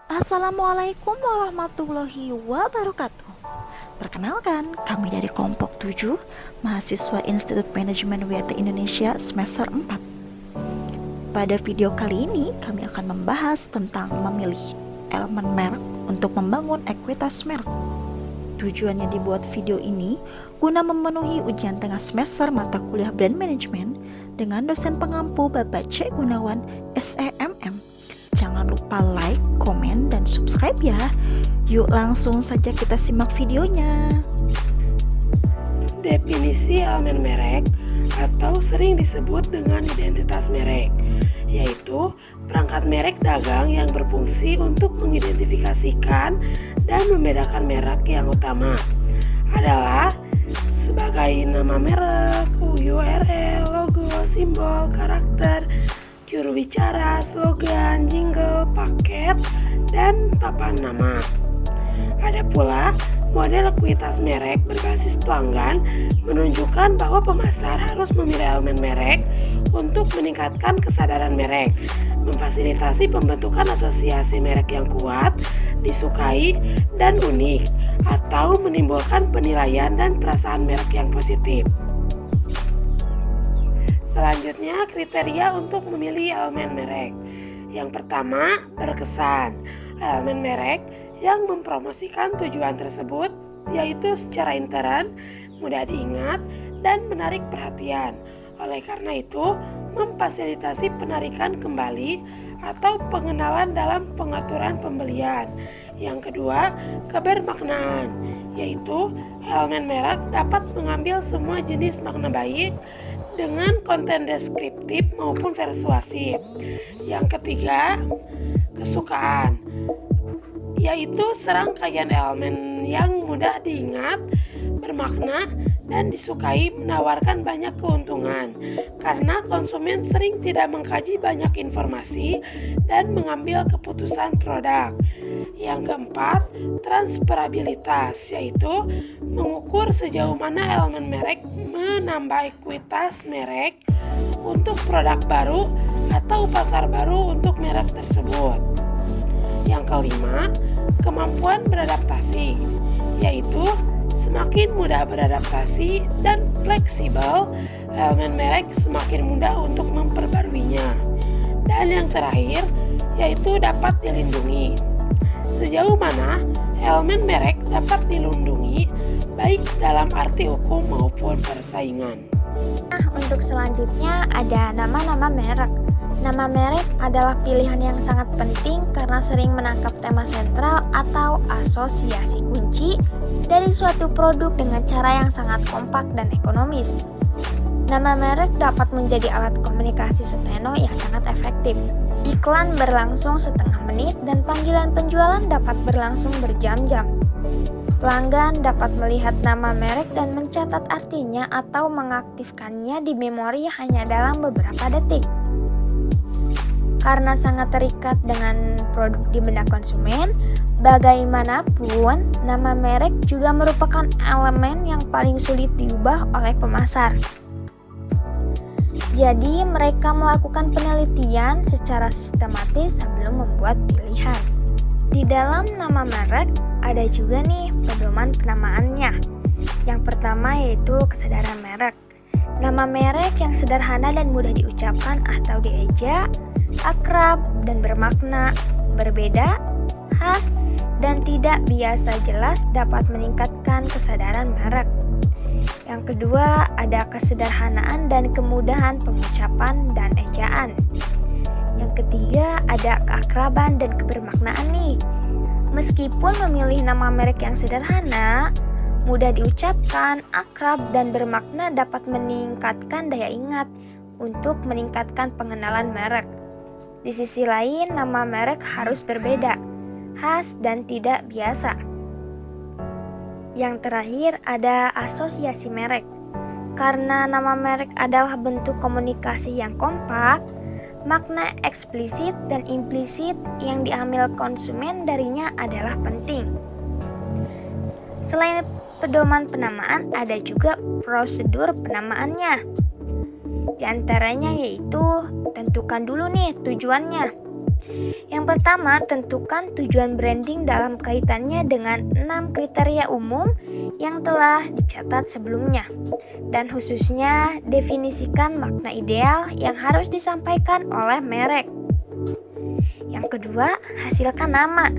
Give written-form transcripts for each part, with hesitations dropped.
Assalamualaikum warahmatullahi wabarakatuh. Perkenalkan, kami dari kelompok 7, mahasiswa Institut Manajemen WT Indonesia semester 4. Pada video kali ini, kami akan membahas tentang memilih elemen merek untuk membangun ekuitas merek. Tujuannya dibuat video ini guna memenuhi ujian tengah semester mata kuliah Brand Management dengan dosen pengampu Bapak C. Gunawan, SEMM. Jangan lupa like, komen, dan subscribe ya. Yuk langsung saja kita simak videonya. Definisi elemen merek atau sering disebut dengan identitas merek, yaitu perangkat merek dagang yang berfungsi untuk mengidentifikasikan dan membedakan merek yang utama adalah sebagai nama merek, URL, logo, simbol, karakter, juru bicara, slogan, jingle, paket, dan papan nama. Ada pula model ekuitas merek berbasis pelanggan menunjukkan bahwa pemasar harus memilih elemen merek untuk meningkatkan kesadaran merek, memfasilitasi pembentukan asosiasi merek yang kuat, disukai, dan unik, atau menimbulkan penilaian dan perasaan merek yang positif. Selanjutnya, kriteria untuk memilih elemen merek. Yang pertama, berkesan. Elemen merek yang mempromosikan tujuan tersebut yaitu secara intern, mudah diingat, dan menarik perhatian. Oleh karena itu, memfasilitasi penarikan kembali atau pengenalan dalam pengaturan pembelian. Yang kedua, kebermaknaan, yaitu elemen merek dapat mengambil semua jenis makna baik dengan konten deskriptif maupun persuasif. Yang ketiga, kesukaan, yaitu serangkaian elemen yang mudah diingat, bermakna, dan disukai menawarkan banyak keuntungan karena konsumen sering tidak mengkaji banyak informasi dan mengambil keputusan produk. Yang keempat, transferabilitas, yaitu mengukur sejauh mana elemen merek menambah ekuitas merek untuk produk baru atau pasar baru untuk merek tersebut. Yang kelima, kemampuan beradaptasi, yaitu semakin mudah beradaptasi dan fleksibel, elemen merek semakin mudah untuk memperbaruinya. Dan yang terakhir, yaitu dapat dilindungi. Sejauh mana elemen merek dapat dilindungi baik dalam arti hukum maupun persaingan. Nah, untuk selanjutnya ada nama-nama merek. Nama merek adalah pilihan yang sangat penting karena sering menangkap tema sentral atau asosiasi kunci dari suatu produk dengan cara yang sangat kompak dan ekonomis. Nama merek dapat menjadi alat komunikasi steno yang sangat efektif. Iklan berlangsung setengah menit dan panggilan penjualan dapat berlangsung berjam-jam. Pelanggan dapat melihat nama merek dan mencatat artinya atau mengaktifkannya di memori hanya dalam beberapa detik. Karena sangat terikat dengan produk di benak konsumen, bagaimanapun nama merek juga merupakan elemen yang paling sulit diubah oleh pemasar. Jadi mereka melakukan penelitian secara sistematis sebelum membuat pilihan. Di dalam nama merek ada juga nih pedoman penamaannya. Yang pertama yaitu kesadaran merek. Nama merek yang sederhana dan mudah diucapkan atau dieja, akrab dan bermakna, berbeda, khas, dan tidak biasa jelas dapat meningkatkan kesadaran merek. Yang kedua, ada kesederhanaan dan kemudahan pengucapan dan ejaan. Yang ketiga, ada keakraban dan kebermaknaan nih. Meskipun memilih nama merek yang sederhana, mudah diucapkan, akrab, dan bermakna dapat meningkatkan daya ingat untuk meningkatkan pengenalan merek. Di sisi lain, nama merek harus berbeda, khas, dan tidak biasa. Yang terakhir ada asosiasi merek. Karena nama merek adalah bentuk komunikasi yang kompak, makna eksplisit dan implisit yang diambil konsumen darinya adalah penting. Selain pedoman penamaan, ada juga prosedur penamaannya. Di antaranya yaitu tentukan dulu nih tujuannya. Yang pertama, tentukan tujuan branding dalam kaitannya dengan 6 kriteria umum yang telah dicatat sebelumnya. Dan khususnya definisikan makna ideal yang harus disampaikan oleh merek. Yang kedua, hasilkan nama.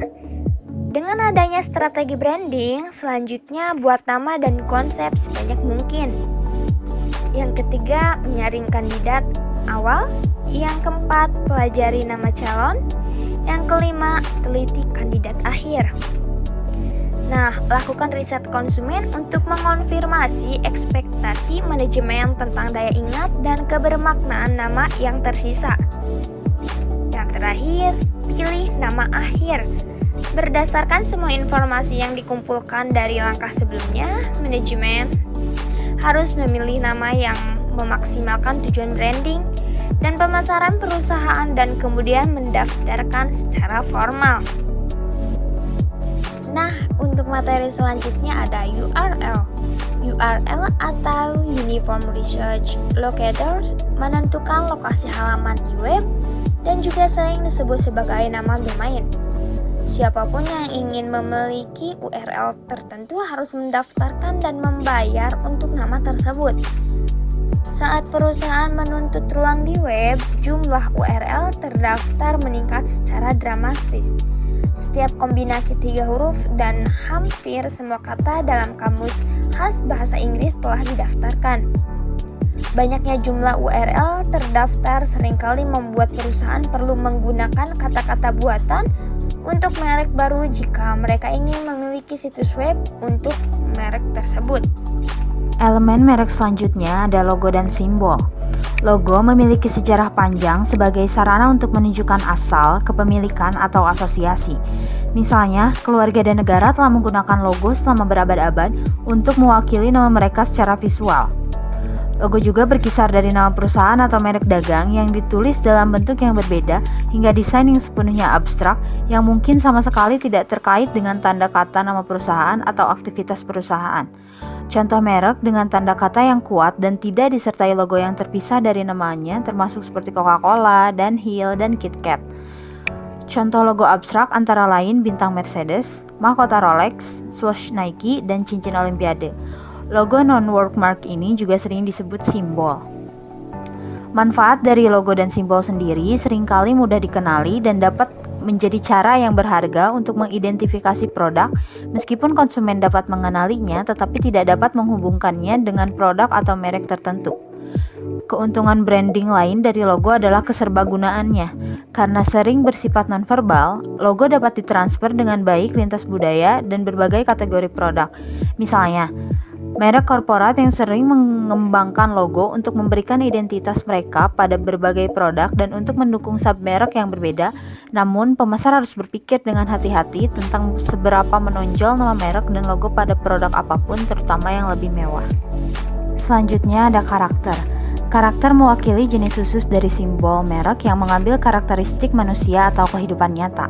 Dengan adanya strategi branding, selanjutnya buat nama dan konsep sebanyak mungkin. Yang ketiga, menyaring kandidat awal. Yang keempat, pelajari nama calon. Yang kelima, teliti kandidat akhir. Nah, lakukan riset konsumen untuk mengonfirmasi ekspektasi manajemen tentang daya ingat dan kebermaknaan nama yang tersisa. Yang terakhir, pilih nama akhir. Berdasarkan semua informasi yang dikumpulkan dari langkah sebelumnya, manajemen harus memilih nama yang memaksimalkan tujuan branding dan pemasaran perusahaan dan kemudian mendaftarkan secara formal. Nah, untuk materi selanjutnya ada URL. URL atau Uniform Research Locators menentukan lokasi halaman di web dan juga sering disebut sebagai nama domain. Siapapun yang ingin memiliki URL tertentu harus mendaftarkan dan membayar untuk nama tersebut. Saat perusahaan menuntut ruang di web, jumlah URL terdaftar meningkat secara dramatis. Setiap kombinasi 3 huruf dan hampir semua kata dalam kamus khas bahasa Inggris telah didaftarkan. Banyaknya jumlah URL terdaftar seringkali membuat perusahaan perlu menggunakan kata-kata buatan untuk merek baru jika mereka ingin memiliki situs web untuk merek tersebut. Elemen merek selanjutnya ada logo dan simbol. Logo memiliki sejarah panjang sebagai sarana untuk menunjukkan asal, kepemilikan, atau asosiasi. Misalnya, keluarga dan negara telah menggunakan logo selama berabad-abad untuk mewakili nama mereka secara visual. Logo juga berkisar dari nama perusahaan atau merek dagang yang ditulis dalam bentuk yang berbeda hingga desain yang sepenuhnya abstrak yang mungkin sama sekali tidak terkait dengan tanda kata nama perusahaan atau aktivitas perusahaan. Contoh merek dengan tanda kata yang kuat dan tidak disertai logo yang terpisah dari namanya termasuk seperti Coca-Cola, Dunhill, dan KitKat. Contoh logo abstrak antara lain bintang Mercedes, mahkota Rolex, swoosh Nike, dan cincin Olimpiade. Logo non-wordmark ini juga sering disebut simbol. Manfaat dari logo dan simbol sendiri seringkali mudah dikenali dan dapat menjadi cara yang berharga untuk mengidentifikasi produk, meskipun konsumen dapat mengenalinya tetapi tidak dapat menghubungkannya dengan produk atau merek tertentu. Keuntungan branding lain dari logo adalah keserbagunaannya. Karena sering bersifat nonverbal, logo dapat ditransfer dengan baik lintas budaya dan berbagai kategori produk. Misalnya, merek korporat yang sering mengembangkan logo untuk memberikan identitas mereka pada berbagai produk dan untuk mendukung submerek yang berbeda. Namun, pemasar harus berpikir dengan hati-hati tentang seberapa menonjol nama merek dan logo pada produk apapun, terutama yang lebih mewah. Selanjutnya ada karakter. Karakter mewakili jenis khusus dari simbol merek yang mengambil karakteristik manusia atau kehidupan nyata.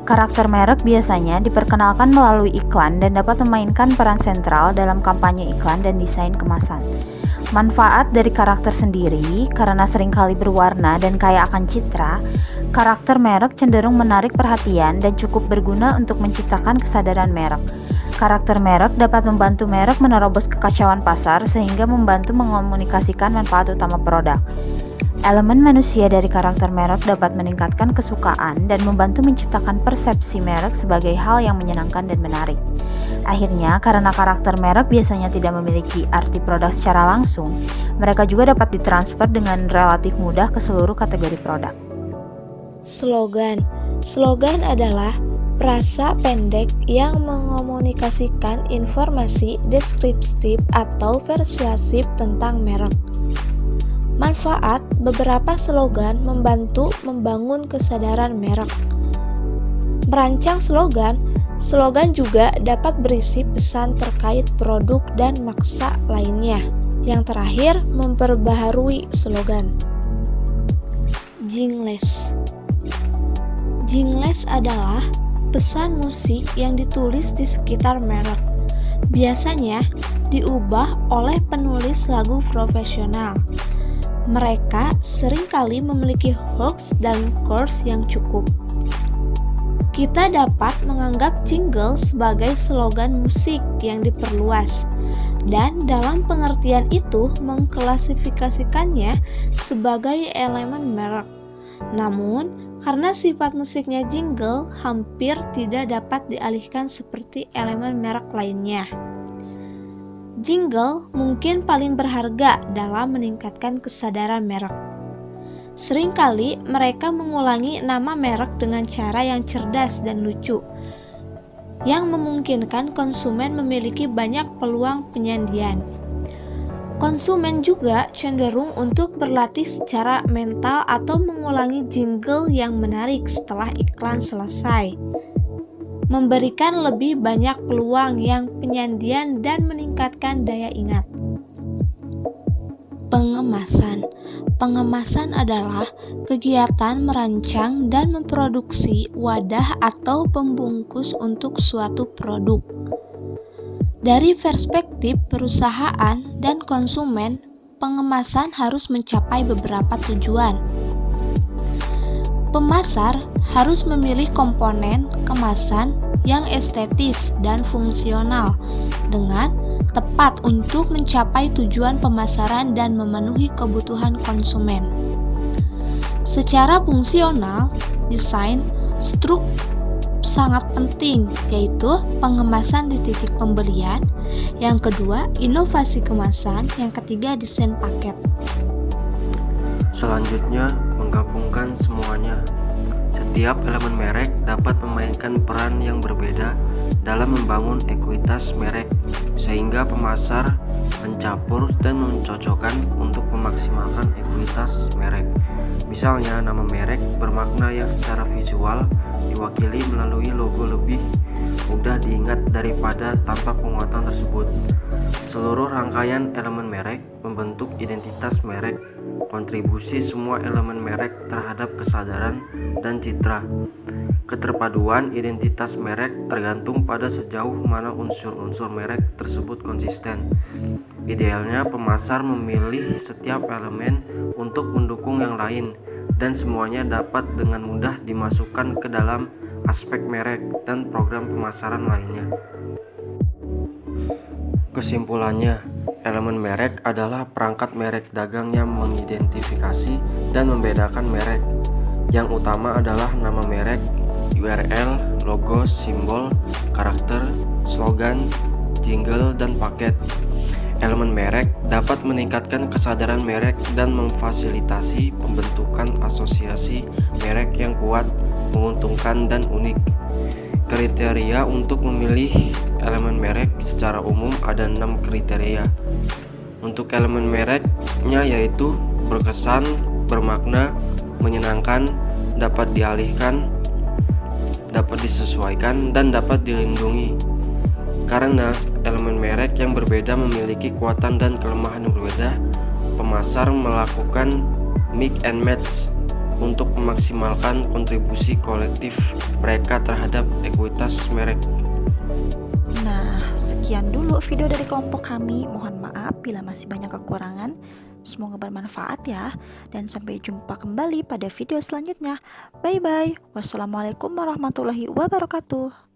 Karakter merek biasanya diperkenalkan melalui iklan dan dapat memainkan peran sentral dalam kampanye iklan dan desain kemasan. Manfaat dari karakter sendiri, karena seringkali berwarna dan kaya akan citra, karakter merek cenderung menarik perhatian dan cukup berguna untuk menciptakan kesadaran merek. Karakter merek dapat membantu merek menerobos kekacauan pasar sehingga membantu mengomunikasikan manfaat utama produk. Elemen manusia dari karakter merek dapat meningkatkan kesukaan dan membantu menciptakan persepsi merek sebagai hal yang menyenangkan dan menarik. Akhirnya, karena karakter merek biasanya tidak memiliki arti produk secara langsung, mereka juga dapat ditransfer dengan relatif mudah ke seluruh kategori produk. Slogan. Slogan adalah frasa pendek yang mengomunikasikan informasi deskriptif atau persuasif tentang merek. Manfaat, beberapa slogan membantu membangun kesadaran merek. Merancang slogan, slogan juga dapat berisi pesan terkait produk dan maksa lainnya. Yang terakhir, memperbaharui slogan. Jingles. Jingles adalah pesan musik yang ditulis di sekitar merek. Biasanya diubah oleh penulis lagu profesional. mereka seringkali memiliki hooks dan chorus yang cukup. Kita dapat menganggap jingle sebagai slogan musik yang diperluas, dan dalam pengertian itu mengklasifikasikannya sebagai elemen merek. Namun, karena sifat musiknya jingle hampir tidak dapat dialihkan seperti elemen merek lainnya. Jingle mungkin paling berharga dalam meningkatkan kesadaran merek. Seringkali mereka mengulangi nama merek dengan cara yang cerdas dan lucu, yang memungkinkan konsumen memiliki banyak peluang penyandian. Konsumen juga cenderung untuk berlatih secara mental atau mengulangi jingle yang menarik setelah iklan selesai, memberikan lebih banyak peluang yang penyandian dan meningkatkan daya ingat. Pengemasan adalah kegiatan merancang dan memproduksi wadah atau pembungkus untuk suatu produk. Dari perspektif perusahaan dan konsumen, pengemasan harus mencapai beberapa tujuan. Pemasar harus memilih komponen kemasan yang estetis dan fungsional dengan tepat untuk mencapai tujuan pemasaran dan memenuhi kebutuhan konsumen. Secara fungsional, desain struk sangat penting, yaitu pengemasan di titik pembelian, yang kedua inovasi kemasan, yang ketiga desain paket. Selanjutnya, menggabungkan semuanya. Setiap elemen merek dapat memainkan peran yang berbeda dalam membangun ekuitas merek, sehingga pemasar mencampur dan mencocokkan untuk memaksimalkan ekuitas merek. Misalnya, nama merek bermakna yang secara visual diwakili melalui logo lebih mudah diingat daripada tanpa penguatan tersebut. Seluruh rangkaian elemen merek membentuk identitas merek. Kontribusi semua elemen merek terhadap kesadaran dan citra. Keterpaduan identitas merek tergantung pada sejauh mana unsur-unsur merek tersebut konsisten. Idealnya, pemasar memilih setiap elemen untuk mendukung yang lain, dan semuanya dapat dengan mudah dimasukkan ke dalam aspek merek dan program pemasaran lainnya. Kesimpulannya, elemen merek adalah perangkat merek dagang yang mengidentifikasi dan membedakan merek. Yang utama adalah nama merek, URL, logo, simbol, karakter, slogan, jingle, dan paket. Elemen merek dapat meningkatkan kesadaran merek dan memfasilitasi pembentukan asosiasi merek yang kuat, menguntungkan, dan unik. Kriteria untuk memilih elemen merek secara umum ada 6 kriteria. Untuk elemen mereknya yaitu berkesan, bermakna, menyenangkan, dapat dialihkan, dapat disesuaikan, dan dapat dilindungi. Karena elemen merek yang berbeda memiliki kekuatan dan kelemahan yang berbeda, pemasar melakukan mix and match untuk memaksimalkan kontribusi kolektif mereka terhadap ekuitas merek. Nah, sekian dulu video dari kelompok kami. Mohon maaf bila masih banyak kekurangan. Semoga bermanfaat ya. Dan sampai jumpa kembali pada video selanjutnya. Bye-bye. Wassalamualaikum warahmatullahi wabarakatuh.